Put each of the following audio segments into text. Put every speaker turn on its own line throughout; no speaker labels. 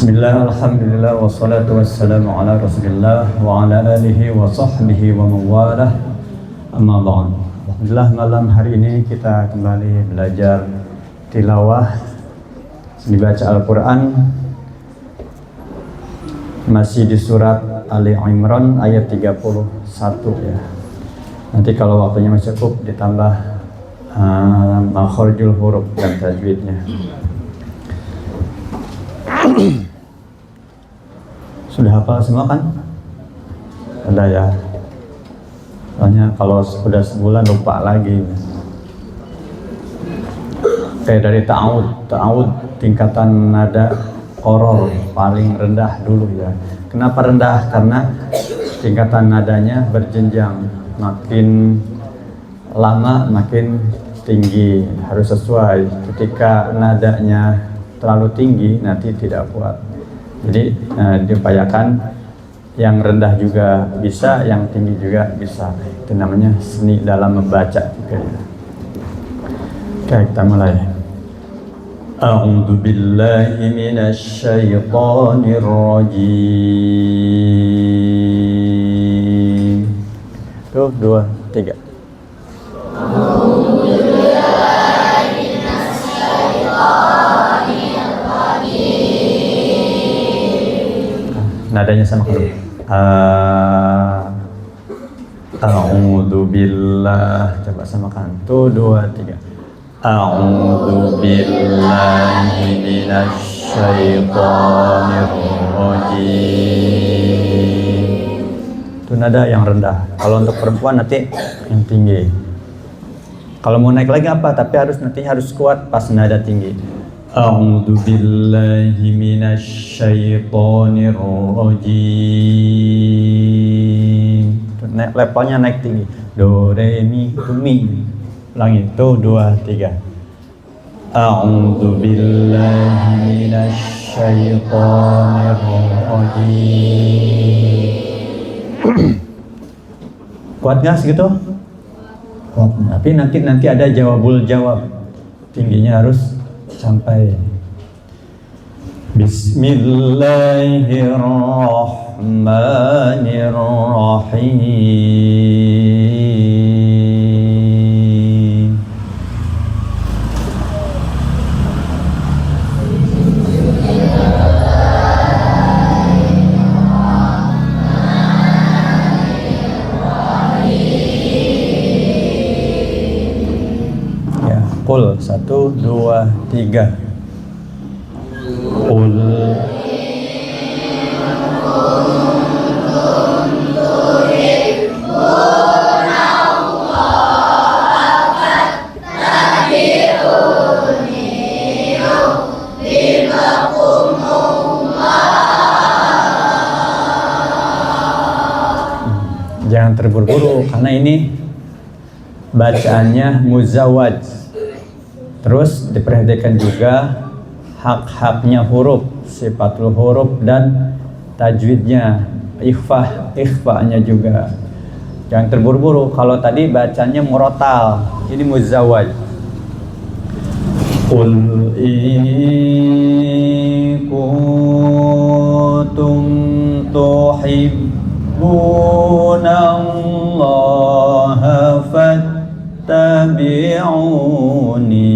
Bismillah, alhamdulillah, wassalatu wassalamu ala rasulillah wa ala alihi wa sahbihi wa mawalah, amma ba'd. Alhamdulillah, malam hari ini kita kembali belajar tilawah, dibaca Al-Quran, masih di surat Ali Imran ayat 31 ya. Nanti kalau waktunya masih cukup ditambah makharijul huruf dan tajwidnya. Sudah hafal semua kan? Ada ya. Soalnya kalau sudah sebulan lupa lagi. Kayak dari ta'awud tingkatan nada qorol paling rendah dulu ya. Kenapa rendah? Karena tingkatan nadanya berjenjang, makin lama makin tinggi, harus sesuai. Ketika nadanya terlalu tinggi nanti tidak kuat. Jadi diupayakan yang rendah juga bisa, yang tinggi juga bisa. Itu namanya seni dalam membaca juga ya. Oke, kita mulai. A'udzu billahi minasy syaithanir rajim. Tuh, 2, 3. Nadanya sama kalau a'udzu billah, coba samakan. Tuh 2, 3. A'udzu billahi minasy syaithanir rajim. Itu nada yang rendah. Kalau untuk perempuan nanti yang tinggi. Kalau mau naik lagi apa? Tapi harus kuat pas nada tinggi. A'udzu billahi minasy syaithanir rajim. Levelnya naik tinggi. Do, re, mi, ulangi. Tuh 2, 3. A'udzu billahi minasy syaithanir rajim. Kuat nggak segitu? Kuat. Tapi nanti ada jawabul jawab. Tingginya harus sampai. Bismillahirrahmanirrahim. Ya, qul 1, 2, 3. Qul jangan terburu-buru karena ini bacaannya muzawwaj. Terus diperhatikan juga hak-haknya huruf, sifatul huruf dan tajwidnya, ikhfa'nya juga. Jangan terburu-buru. Kalau tadi bacanya murotal, ini muzawwaj. Qul in kuntum tuhibbunallaha fattabi'uni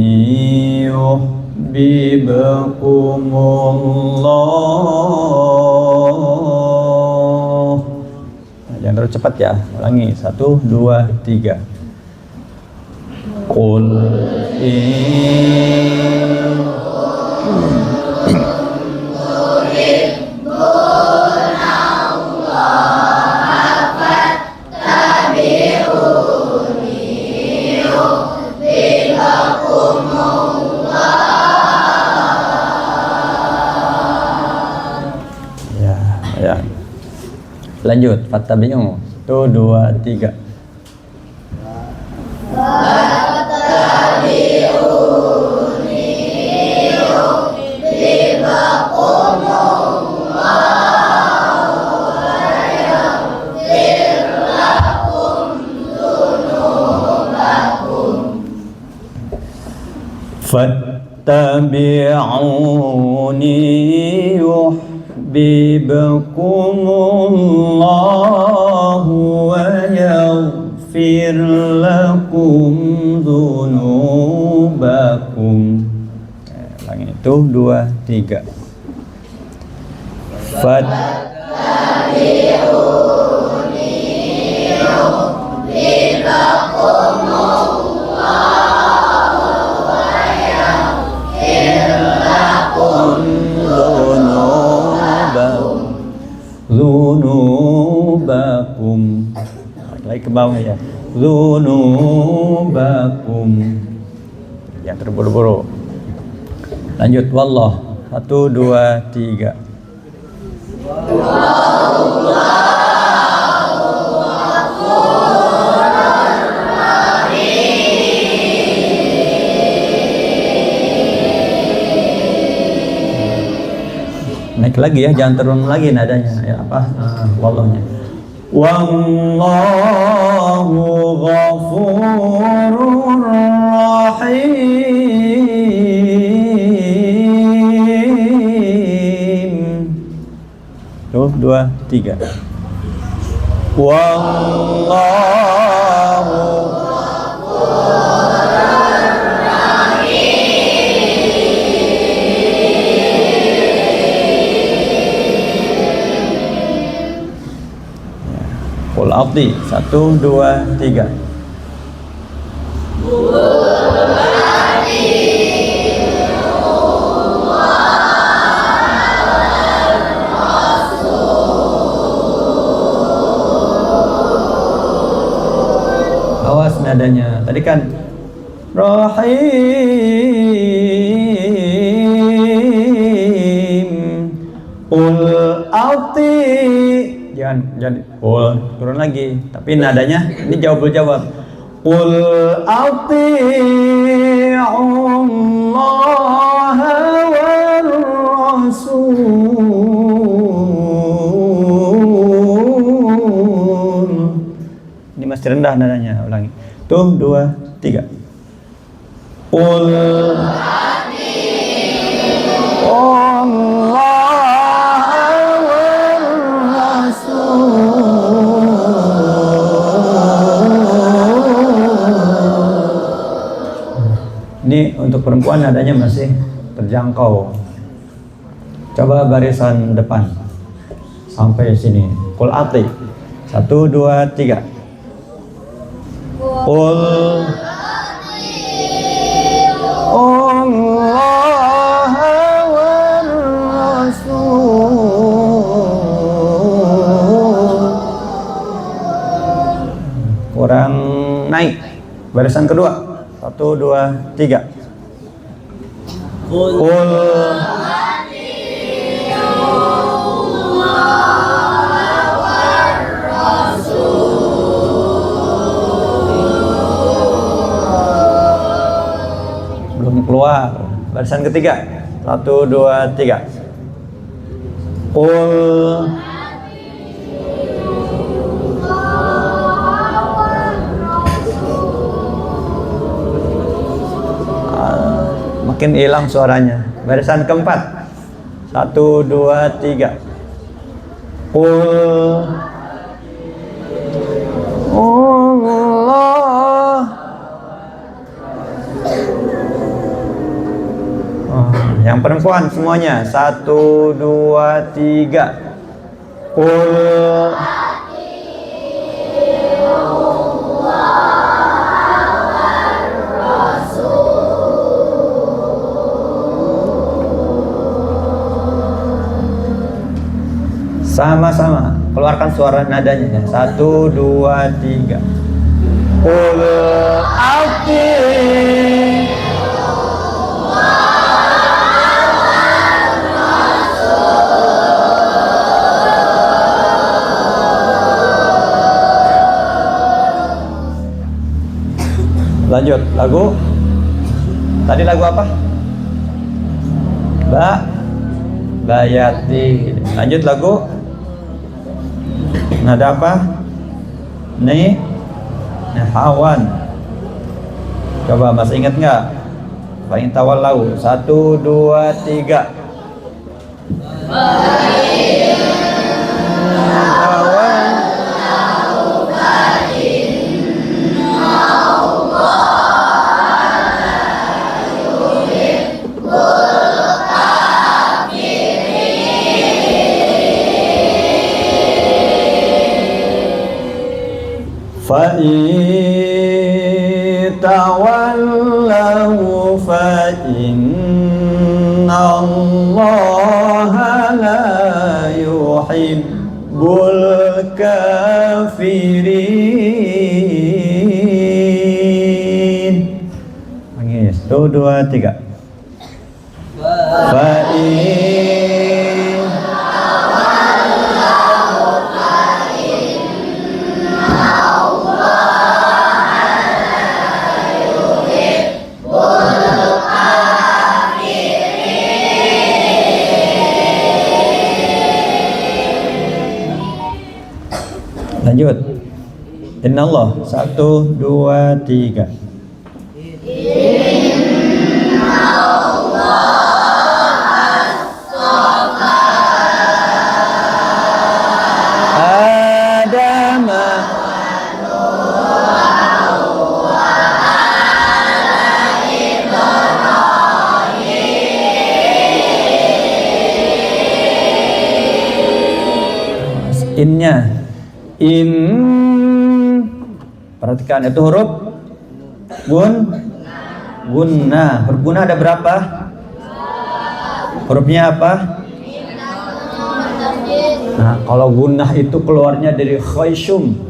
yuhibbukumullah. Jangan terlalu cepat ya. Ulangi. 1, 2, 3. Qul ya. Lanjut, fattabi'u. 1, 2, 3. Fattabi'uni yu'adzibkumullahu wa yaghfir lakum dzunubakum. Ulangi itu 2, 3. Dzunubakum. Lagi ke bawah ya. Dzunubakum. Yang terburu-buru. Lanjut wallah. 1, 2, 3. Naik lagi ya, jangan turun lagi nadanya ya, wallahnya. Wallahu ghafurur rahim. Tuh 2, 3. Wallahu Qul a'udzu 1, 2, 3. Awas nadanya. Tadi kan Rahim. Qul a'udzu. Jangan turun lagi, tapi nadanya ini jawab. Qul ati'ullaha war rasul. Ini masih rendah nadanya, ulangi. Tuh 2, 3. Qul ini untuk perempuan nadanya masih terjangkau. Coba barisan depan sampai sini. Qul ati. 1, 2, 3. Qul Allah war rasul. Kurang naik. Barisan kedua. 1, 2, 3. Qul belum keluar. Barisan ketiga. 1, 2, 3. Qul makin hilang suaranya. Barisan keempat. 1, 2, 3. Qul Allah. Yang perempuan semuanya. 1, 2, 3. Qul sama-sama keluarkan suara nadanya. 1, 2, 3. Qul a'udzu. Lanjut lagu. Tadi lagu apa? Bayati. Lanjut lagu. Nada apa? Hawan. Coba masih ingat nggak? Fa'in tawallau. 1, 2, 3. in tawallaw fa innallaha la yuhibbul kafirin. Nangis. 1, 2, 3. Fa in lanjut. Innallah. 1, 2, 3. Innya, in, perhatikan itu huruf gunnah. Huruf gunnah ada berapa? Hurufnya apa? Nah, kalau gunnah itu keluarnya dari khaysum.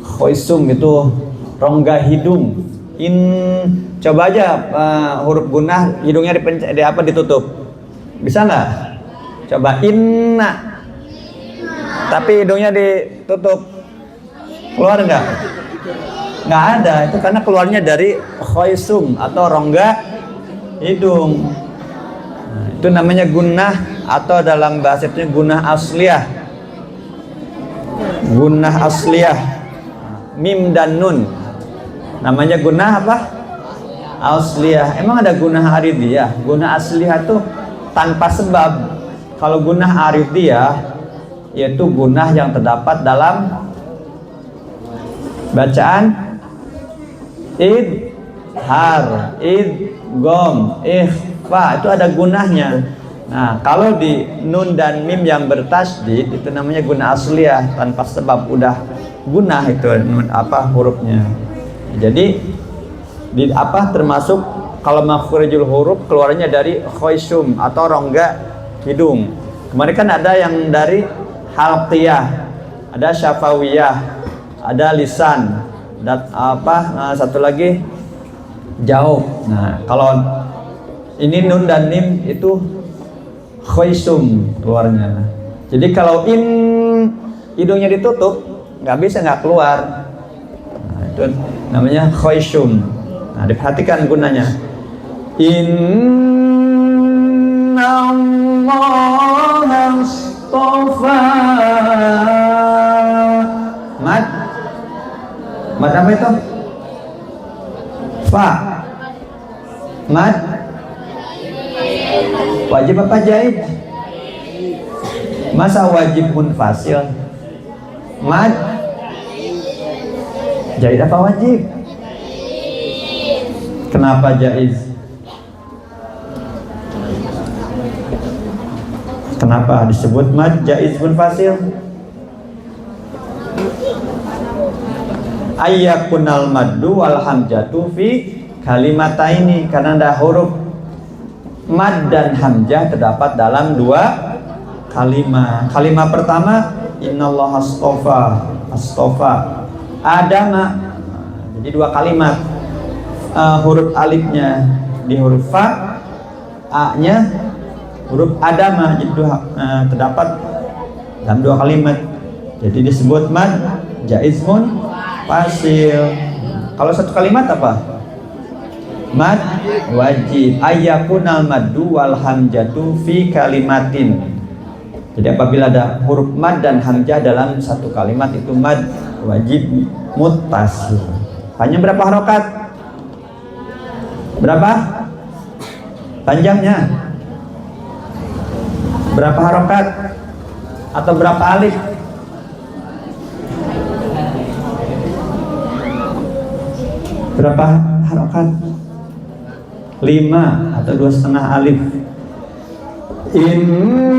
Khaysum itu rongga hidung. In, coba aja huruf gunnah hidungnya ditutup. Bisa nggak? Coba inna. Tapi hidungnya ditutup, keluar nggak? Nggak ada, itu karena keluarnya dari khaysum atau rongga hidung. Nah, itu namanya gunnah atau dalam bahasa itu gunnah asliyah. Gunnah asliyah, mim dan nun. Namanya gunnah apa? Asliyah. Emang ada gunnah aridiyah? Gunnah asliyah tuh tanpa sebab. Kalau gunnah aridiyah yaitu gunnah yang terdapat dalam bacaan idhar, idgham, ikhfa, itu ada gunnahnya. Nah, kalau di nun dan mim yang bertasydid itu namanya gunnah asliyah, tanpa sebab udah gunnah itu nun hurufnya. Jadi termasuk kalau makhrijul huruf keluarnya dari khaysum atau rongga hidung. Kemarin kan ada yang dari halqiyah, ada syafawiyah, ada lisan, dan satu lagi jauh. Nah, kalau ini nun dan mim itu khaysum keluarnya. Jadi kalau in hidungnya ditutup, nggak keluar. Nah, itu namanya khaysum. Nah, diperhatikan gunanya. Innallaha astafa. Mad apa itu? Fa. Mad wajib apa jaid? Masa wajib munfasil? Mad jaid apa wajib? Kenapa jaiz? Kenapa disebut mad jaiz munfasil? Ayyakunal maddu wal hamjatu fi kalimataini, karena ada huruf mad dan hamzah terdapat dalam dua kalimat. Kalimat pertama innallaha astofa adama. Jadi dua kalimat. Huruf alifnya di huruf fa, a-nya huruf adama, jadi terdapat dalam dua kalimat. Jadi disebut mad jaiz munfasil. Kalau satu kalimat apa? Mad wajib. Ayyakunal maddu wal hamjatu fi kalimatin. Jadi apabila ada huruf mad dan hamzah dalam satu kalimat itu mad wajib muttasil. Panjang berapa harokat? Berapa? Panjangnya? Berapa harokat? Atau berapa alif? Berapa harokat? 5 atau 2,5 alif. Innallaha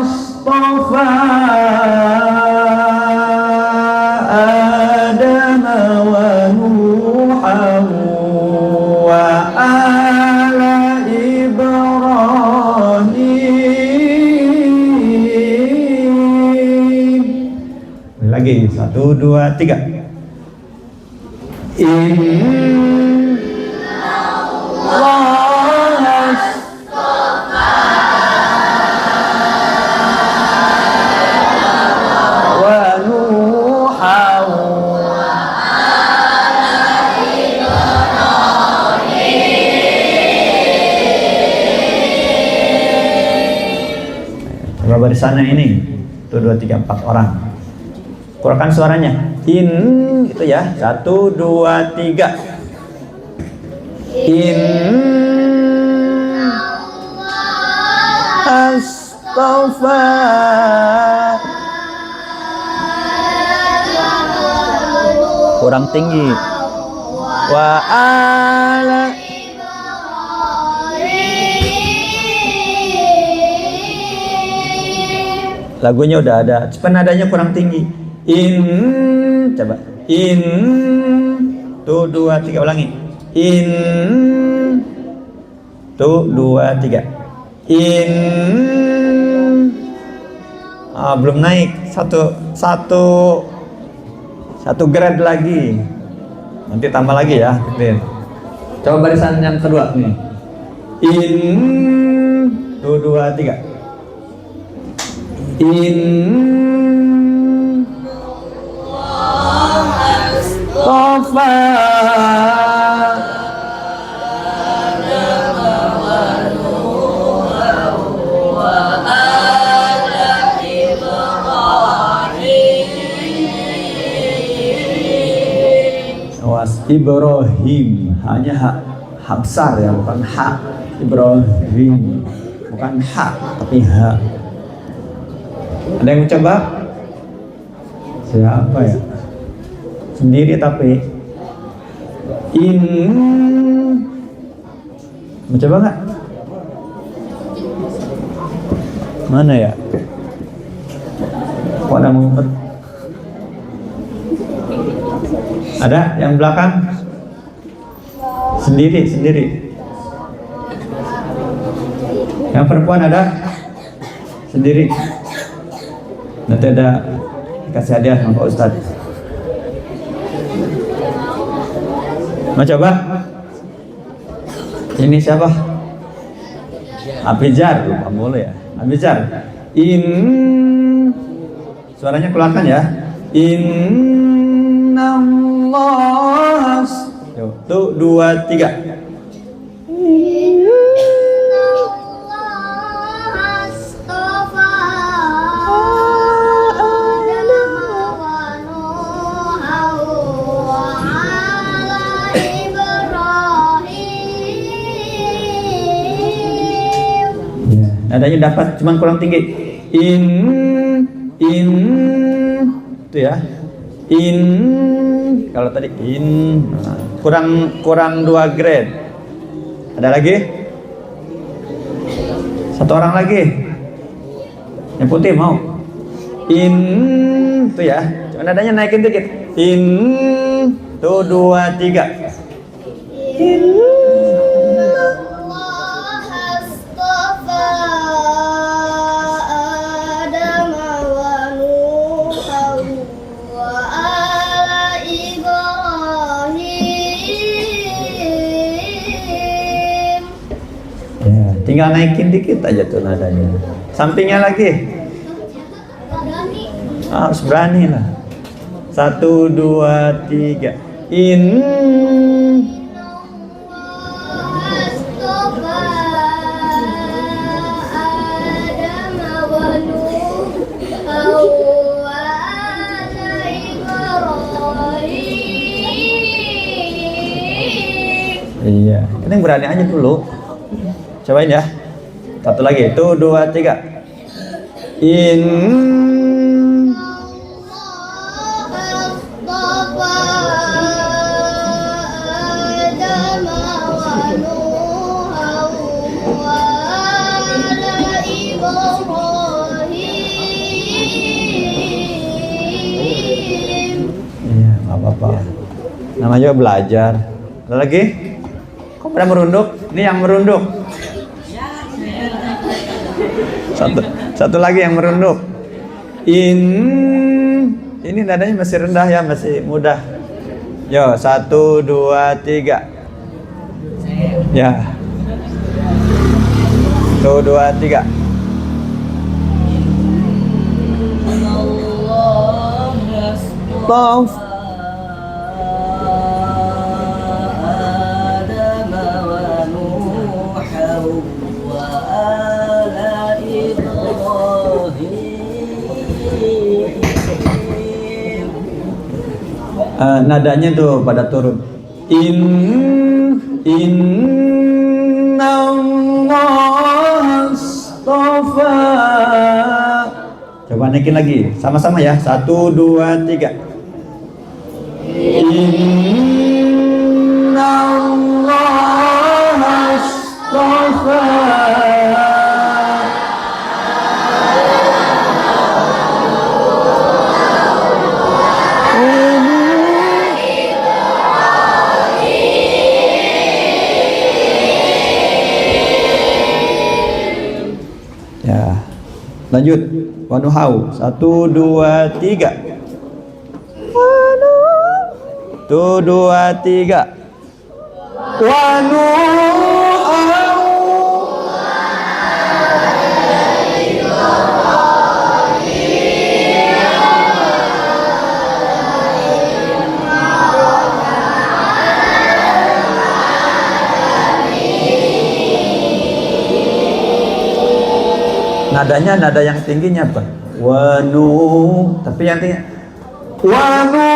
astafa Lagi, 1, 2, 3. Barisannya ini 1, 2, 3, 4 orang. Keluarkan suaranya. Itu ya. 1, 2, 3. Astaghfar. Kurang tinggi. Wa ala. Lagunya udah ada, nadanya kurang tinggi. Coba. 1, 2, 3, ulangi. 1, 2, 3. Belum naik. Satu grade lagi. Nanti tambah lagi ya. Coba barisan yang kedua nih. 1, 2, 3. Ibrahim, hanya ha besar ya, bukan ha. Ibrahim, bukan ha tapi ha. Ada yang mencoba? Siapa ya? Sendiri tapi mencoba nggak? Mana ya? Kok ada ngumpet? Ada yang belakang? Sendiri. Yang perempuan ada? Sendiri. Nanti ada kasih hadiah sama Pak Ustadz. Mau coba? Ini siapa? Abijar, lupa mulu ya. Abijar. Suaranya keluarkan ya. Innallah. 1, 2, 3. Nadanya dapat, cuman kurang tinggi. Itu ya. Kalau tadi kurang 2 grade. Ada lagi? 1 orang lagi. Yang putih mau? Itu ya. Cuman nadanya naikin dikit. 1, 2, 3. Tinggal naikin dikit aja tuh nadanya. Sampingnya lagi. Harus berani lah. 1, 2, 3. Iya, kita yang berani aja dulu. Cobain ya. 1 lagi. 1, 2, 3. Iya, nggak apa-apa. Namanya juga belajar. Ada lagi? Kok pada merunduk? Ini yang merunduk. Satu lagi yang merunduk. Ini nadanya masih rendah ya, masih mudah. Yo, 1, 2, 3. Ya. 1, 2, 3. Taf. Nadanya tuh pada turun. Inna Allah astafa. Coba naikin lagi, sama-sama ya. 1, 2, 3. Inna Allah astafa. Ya, lanjut. Wanuhau. 1, 2, 3. 1, 2, 3. Wanuhau. Nadanya nada yang tingginya apa? Wanu, tapi yang tinggi wanu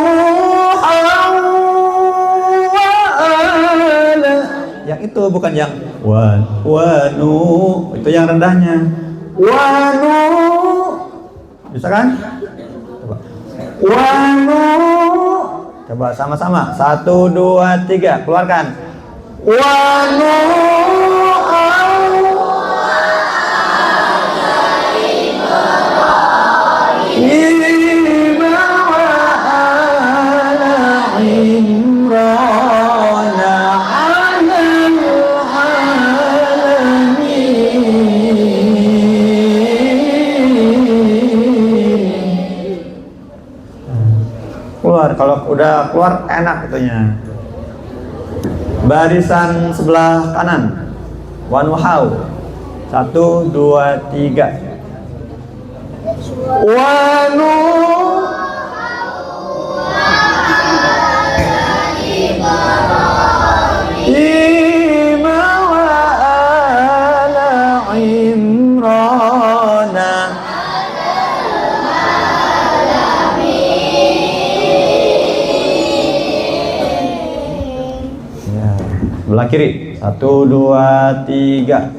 ala. Yang itu bukan yang wanu, itu yang rendahnya. Wanu. Bisa kan? Coba. Wanu. Coba sama-sama. 1, 2, 3, keluarkan. Wanu. Keluar, kalau udah keluar enak itunya. Barisan sebelah kanan. Wanuhau. 1, 2, 3. Wanu. Sebelah kiri. 1, 2, 3.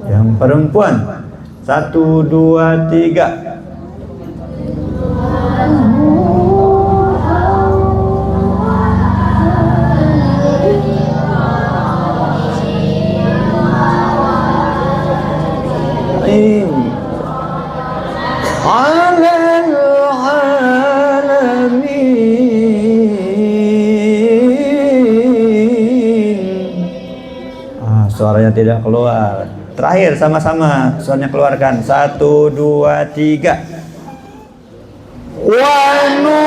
Yang perempuan. 1, 2, 3. Suaranya tidak keluar. Terakhir sama-sama suaranya keluarkan. 1, 2, 3. Wanu.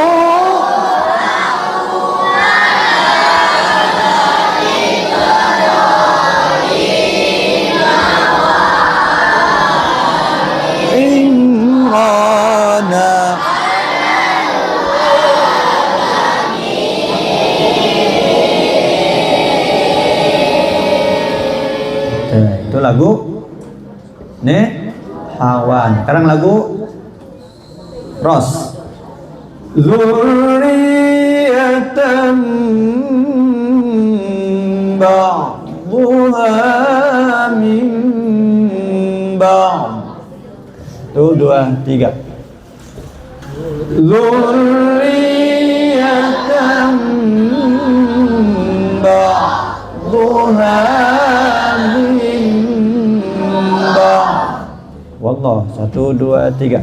Itu lagu Hawan. Sekarang lagu Ros. Zurriyatan ba'duha min ba'd. 1, 2, 3. Zurriyatan ba'duha 1, 2, 3.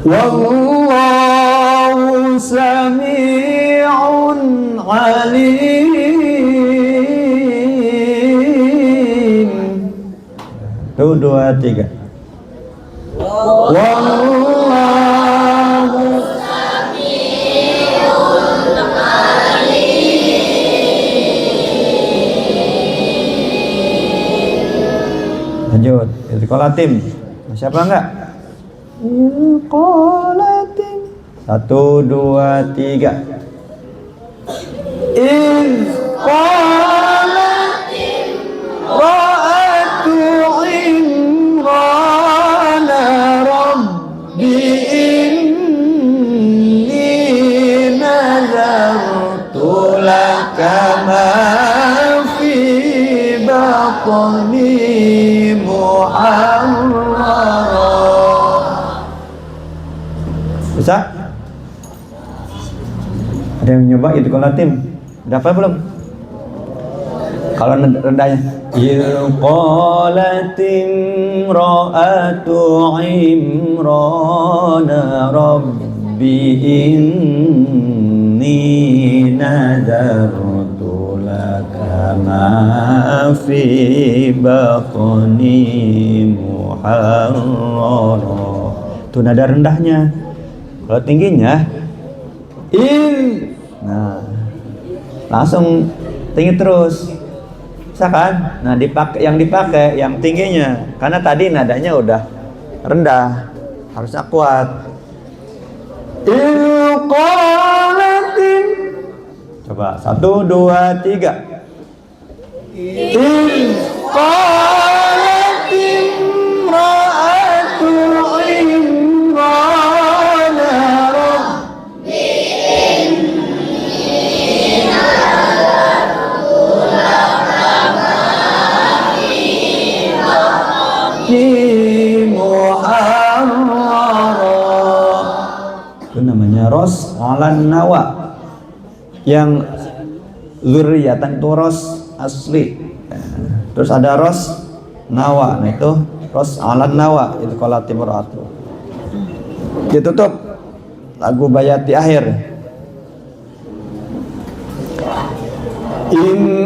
Wallahu sami'un alim. 1, 2, 3. Wallahu sami'un alim. Lanjut, Istiqolatim. Siapa enggak? Istiqolatim. 1, 2, 3. Istiqolatim. Ra'atu Imrana Rabbi inni nazartu laka ma fi batni muharrara. Bisa? Ada yang nyoba Istiqolatim? Dapat belum? Kalau rendahnya Istiqolatim ra'atu Imrana Rabbi inni nadartu laka ma fi batni muharrara. Itu nada rendahnya. Kalau tingginya nah langsung tinggi terus, bisa kan? Nah yang dipakai yang tingginya, karena tadi nadanya udah rendah, harusnya kuat. Istiqolatim. Coba 1, 2, 3. Istiqolatim ra'atu Imrana Rabbi inni nazartu laka ma fi batni muharrara. Itu namanya ros alan nawa, yang zurriyatan itu ros asli. Terus ada ros nawa, nah itu ros alan nawa, itu kalau timuratu. Ditutup lagu bayat di akhir. Inni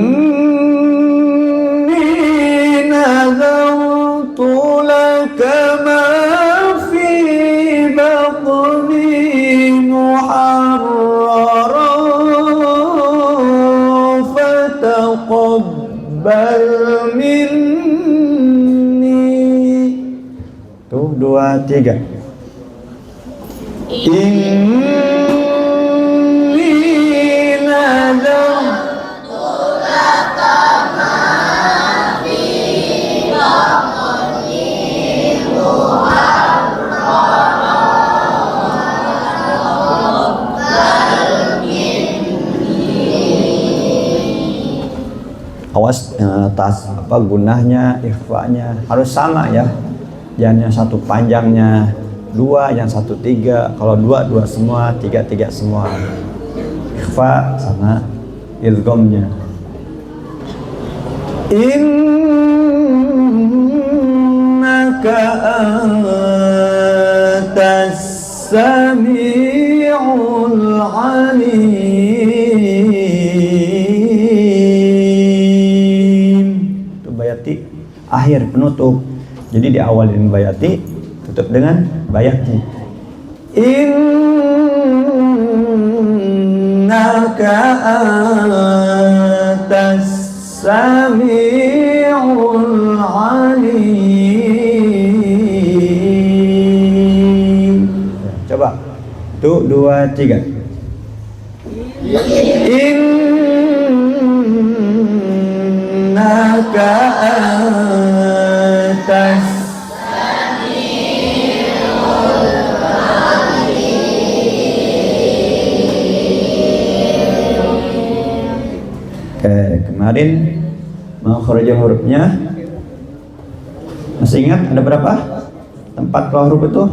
nazartu laka ma fi batni muharrara fataqabbal minni. Tuh 2, 3. Inni nazartu laka ma fi batni muharrara. Awas tas apa gunahnya, ikhfanya harus sama ya. Jangan yang satu panjangnya 2, yang satu 3. Kalau 2, 2 semua, 3, 3 semua. Ikhfa sama idghamnya. Innaka antas sami'ul alim. Itu bayati akhir penutup. Jadi diawalin bayati, tutup dengan bayati. Innaka antas sami'ul alim. Coba. 1, 2, 3. Innaka antas kemarin makhraj hurufnya masih ingat ada berapa tempat keluar huruf itu?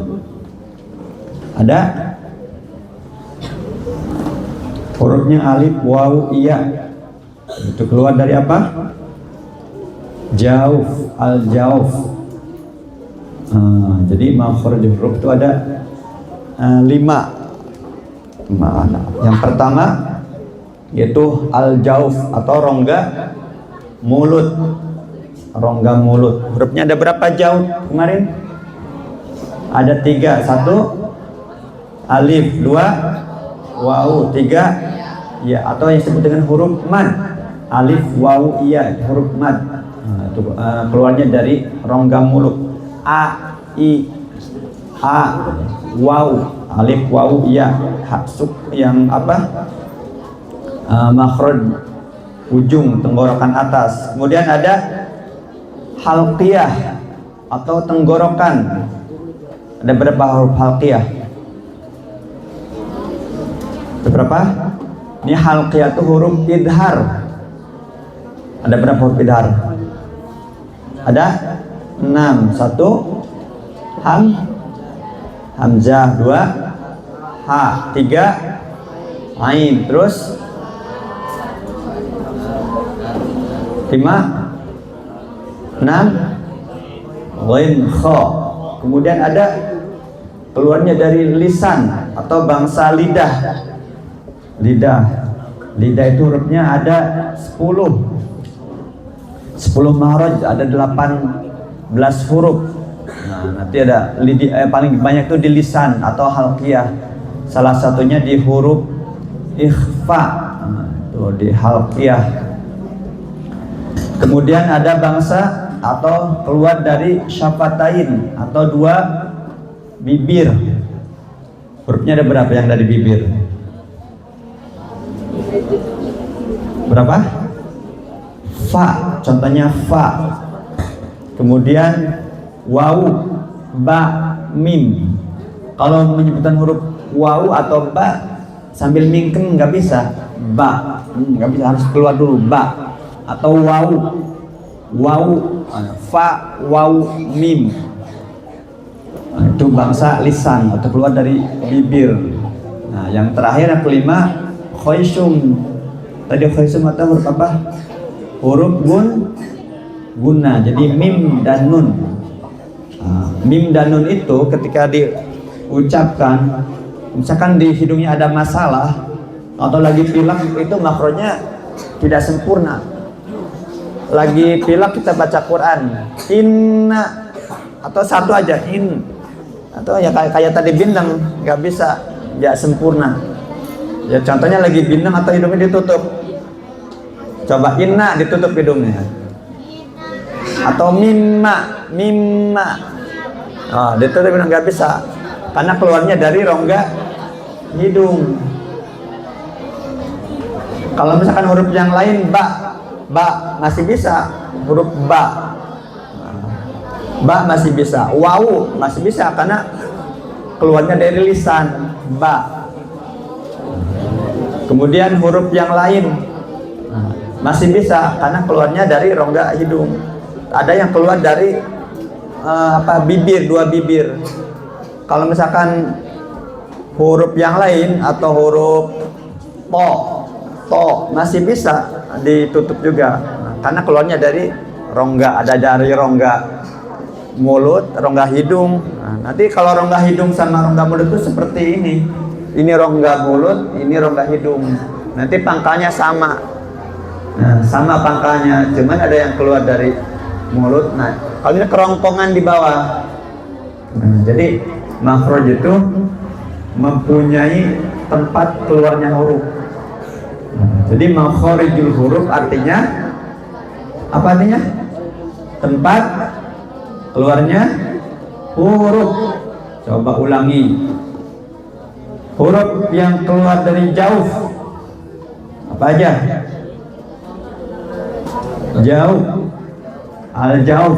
Ada? Hurufnya alif, waw, iya. Itu keluar dari apa? Jauf, al-jauf. Jadi makhraj huruf itu ada 5. Yang pertama yaitu al-jauf atau rongga mulut. Rongga mulut. Hurufnya ada berapa jauf kemarin? Ada 3. 1 alif, 2 waw, 3 ya, atau yang disebut dengan huruf mad. Alif, waw, iya, huruf mad. Itu keluarnya dari rongga mulut. A, i, a, waw, alif, waw, iya, yang apa? Makhraj ujung tenggorokan atas. Kemudian ada halqiyah atau tenggorokan. Ada berapa huruf halqiyah? Ada berapa? Ini halqiyah itu huruf idhar. Ada berapa huruf idhar? Ada 6. 1 hamzah, 2 ha, 3 ain, terus 5 6 ghain, kha. Kemudian ada keluarnya dari lisan atau bangsa lidah. Lidah itu hurufnya ada 10 makhraj, ada 18 huruf. Nanti ada paling banyak itu di lisan atau halqiyah. Salah satunya di huruf ikhfa. Itu di halqiyah. Kemudian ada bangsa atau keluar dari syafatain atau 2 bibir. Hurufnya ada berapa yang dari bibir? Berapa? Fa, contohnya fa. Kemudian waw, ba, mim. Kalau menyebutkan huruf waw atau ba sambil mingkem nggak bisa. Ba, nggak bisa, harus keluar dulu ba. Atau waw, fa, waw, mim. Itu bangsa lisan atau keluar dari bibir. Nah, yang terakhir yang kelima khaysum. Tadi khaysum atau huruf apa? Huruf guna. Jadi mim dan nun. Mim dan nun itu ketika diucapkan, misalkan di hidungnya ada masalah atau lagi pilek, itu makhrajnya tidak sempurna. Lagi pilek kita baca Quran, inna, atau satu aja in, atau ya kayak tadi bintang, nggak bisa, nggak sempurna. Ya contohnya lagi bintang atau hidungnya ditutup, coba inna ditutup hidungnya, atau mimma, ditutup hidung, nggak bisa, karena keluarnya dari rongga hidung. Kalau misalkan huruf yang lain ba masih bisa, huruf ba masih bisa, waw masih bisa karena keluarnya dari lisan, ba. Kemudian huruf yang lain masih bisa karena keluarnya dari rongga hidung. Ada yang keluar dari bibir, 2 bibir. Kalau misalkan huruf yang lain atau huruf to masih bisa ditutup juga, karena keluarnya dari rongga, ada dari rongga mulut, rongga hidung. Nanti kalau rongga hidung sama rongga mulut itu seperti ini rongga mulut, ini rongga hidung. Nanti pangkalnya sama. Sama pangkalnya, cuman ada yang keluar dari mulut. Nah, kalau ini kerongkongan di bawah. Jadi makhraj itu mempunyai tempat keluarnya huruf. Jadi makhrijul huruf artinya apa artinya? Tempat keluarnya huruf. Coba ulangi. Huruf yang keluar dari jauf apa aja? Jauf, al-jauf.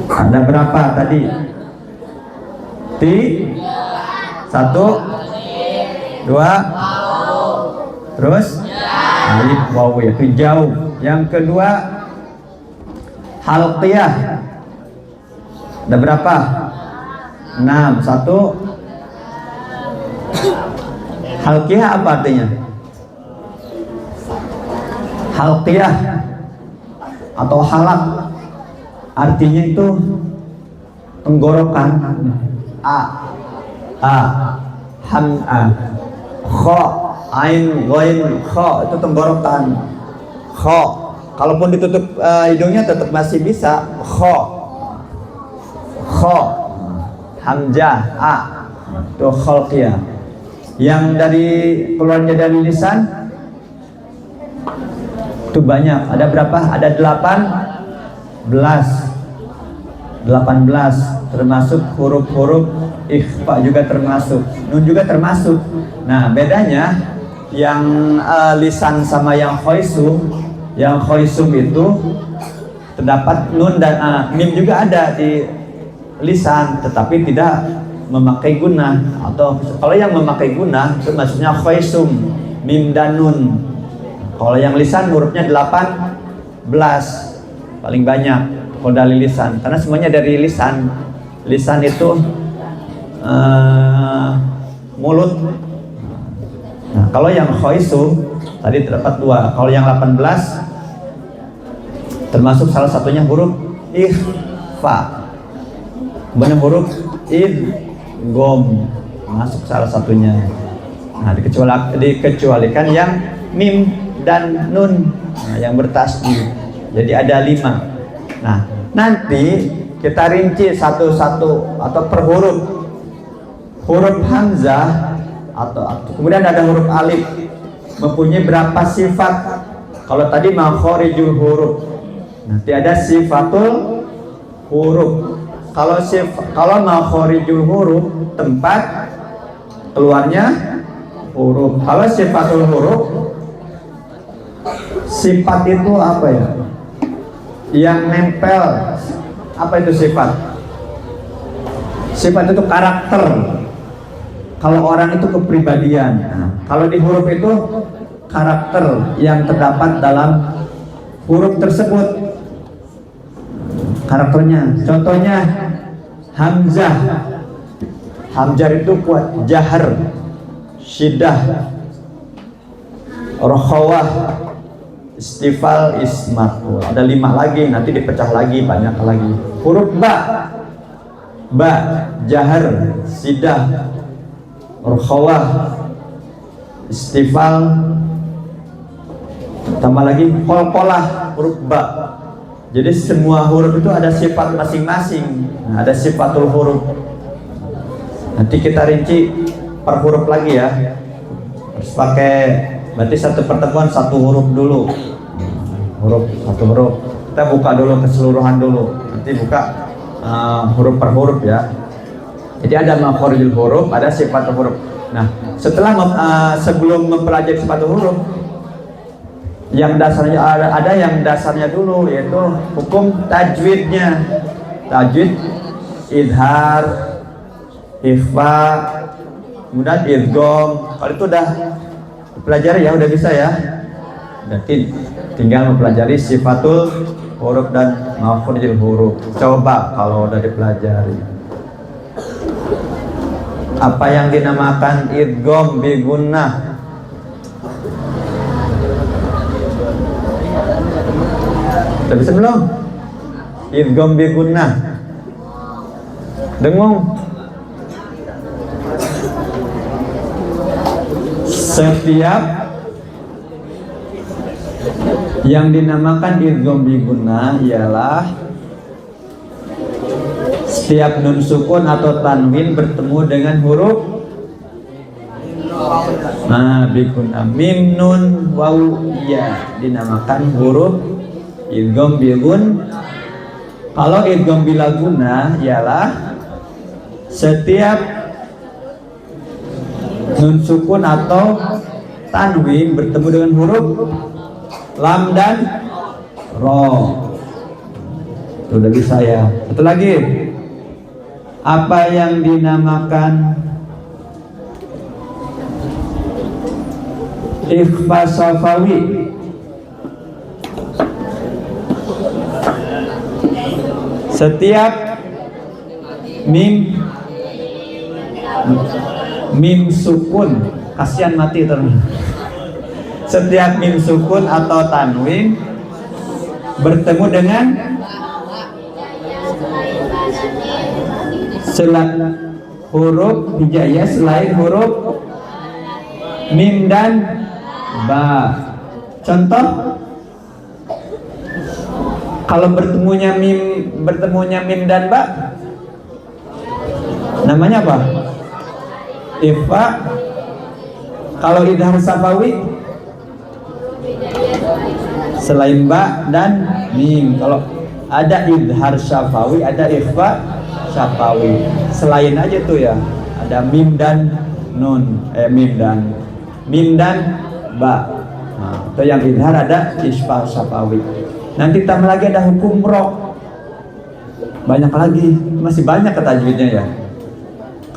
Ada berapa tadi? 1 2 terus alif, waw, yaitu jauh. Yang kedua halqiyah. Ada berapa? 6. 1. Halqiyah apa artinya? Halqiyah atau halak artinya itu tenggorokan. A ham'a kha ain ghain kha itu tenggorokan. Kha kalaupun ditutup hidungnya tetap masih bisa. Kha hamzah a itu khalqiyah. Yang dari keluarnya dari lisan itu banyak. Ada berapa? Ada 18 termasuk huruf-huruf ikhfa juga termasuk, nun juga termasuk. Nah bedanya yang lisan sama yang khaisum. Yang khaisum itu terdapat nun dan mim juga ada di lisan, tetapi tidak memakai gunah. Atau kalau yang memakai gunah itu maksudnya khaisum, mim dan nun. Kalau yang lisan hurufnya 18 paling banyak kalau dari lisan, karena semuanya dari lisan. Lisan itu mulut. Nah, kalau yang khaisum tadi terdapat 2. Kalau yang 18 termasuk salah satunya huruf ikhfa. Kemudian huruf idgham masuk salah satunya. Nah, dikecualikan yang mim dan nun, yang bertasdid. Jadi ada 5. Nah, nanti kita rinci satu-satu atau per huruf. Huruf hamzah atau kemudian ada huruf alif mempunyai berapa sifat? Kalau tadi makharijul huruf, nanti ada sifatul huruf. Kalau makharijul huruf tempat keluarnya huruf. Kalau sifatul huruf, sifat itu apa ya? Yang nempel. Apa itu sifat? Sifat itu karakter. Kalau orang itu kepribadian. Nah, kalau di huruf itu karakter yang terdapat dalam huruf tersebut. Karakternya. Contohnya hamzah. Hamzah itu kuat, jahar, syiddah, rokhawah, istifal, ismat. Ada 5 lagi, nanti dipecah lagi, banyak lagi. Huruf ba, jahar, sidah, rokhawah, istifal, tambah lagi qalqalah, huruf ba. Jadi semua huruf itu ada sifat masing-masing. Nah, ada sifatul huruf. Nanti kita rinci per huruf lagi ya. Harus pakai, berarti satu pertemuan satu huruf dulu. Satu huruf. Kita buka dulu keseluruhan dulu. Nanti buka huruf per huruf ya. Jadi ada makharijul huruf, ada sifat huruf. Nah, setelah sebelum mempelajari sifat huruf, yang dasarnya ada yang dasarnya dulu, yaitu hukum tajwidnya. Tajwid, idhar, ikhfa, kemudian idgham. Kalau itu udah pelajari ya, udah bisa ya. Berarti tinggal mempelajari sifatul huruf dan makharijul huruf. Coba kalau udah dipelajari. Apa yang dinamakan idgham bi gunnah? Udah bisa belum? Idgham bi gunnah. Dengung? Setiap yang dinamakan idgham bi gunnah ialah setiap nun sukun atau tanwin bertemu dengan huruf bi gunnah. Mim, nun, waw, ya dinamakan huruf idgham bi gunnah. Kalau idgham bila gunnah ialah setiap nun sukun atau tanwin bertemu dengan huruf lam dan ro. Sudah bisa ya. Satu lagi. Apa yang dinamakan ikhfa safawi? Setiap mim mim sukun, kasihan mati terus. Setiap mim sukun atau tanwin bertemu dengan huruf hijaiyah selain huruf mim dan ba. Contoh, kalau bertemunya mim dan ba, namanya apa? Ikhfa. Kalau idhar safawi selain ba dan mim. Kalau ada idhar safawi, ada ikhfa safawi. Selain aja tuh ya, ada mim dan nun, mim dan ba. Nah, itu yang idhar, ada ikhfa safawi. Nanti tambah lagi ada hukum ro. Banyak lagi, masih banyak ketajwidnya ya.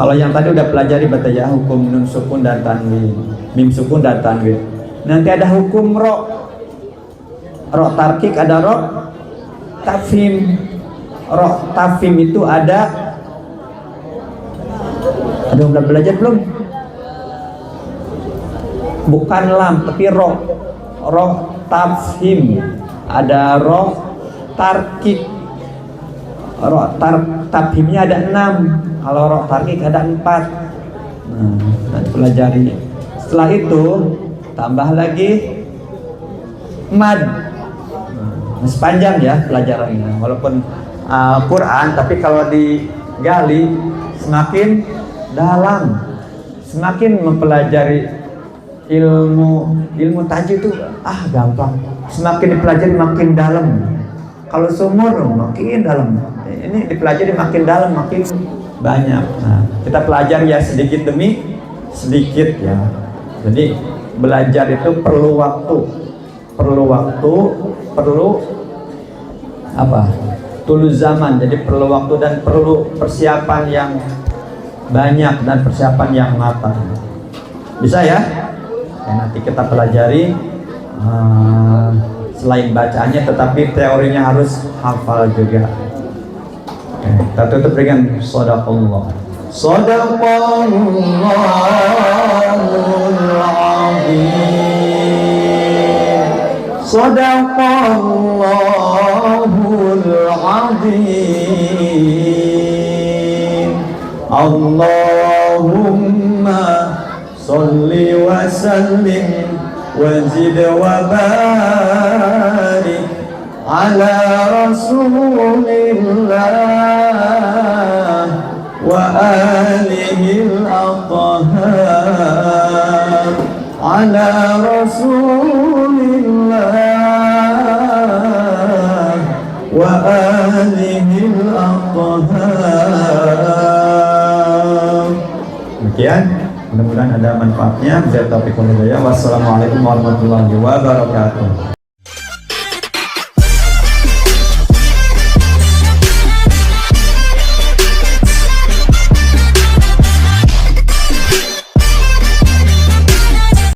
Kalau yang tadi udah pelajari ya, hukum nun sukun dan tanwin, mim sukun dan tanwin. Nanti ada hukum ro. Ro tarkik, ada ro tafhim. Ro tafhim itu ada udah belajar belum? Bukan lam tapi ro. Ro tafhim. Ada ro tarkik. Ro tafhimnya ada 6. Kalau ro tarkik ada 4. Nah, nanti pelajari. Setelah itu tambah lagi mad. Masih panjang ya pelajarannya, walaupun Quran, tapi kalau digali semakin dalam, semakin mempelajari ilmu tajwid itu gampang. Semakin dipelajari makin dalam. Kalau sumur makin dalam. Ini dipelajari makin dalam, makin banyak. Nah, kita pelajari ya sedikit demi sedikit ya. Jadi belajar itu perlu waktu, perlu apa? Tulu zaman. Jadi perlu waktu dan perlu persiapan yang banyak dan persiapan yang matang. Bisa ya? Nanti kita pelajari selain bacaannya, tetapi teorinya harus hafal juga. Kita tutup dengan shadaqallah. Shadaqallahul azim. Shadaqallahul azim. Allahumma sholli wa sallim wazid wa barik ala rasulillah wa alihi al-athhar ala rasulillah wa alihi al-athhar. Demikian, mudah-mudahan ada manfaatnya. Billahi taufiq wal hidayah. Wassalamualaikum warahmatullahi wabarakatuh.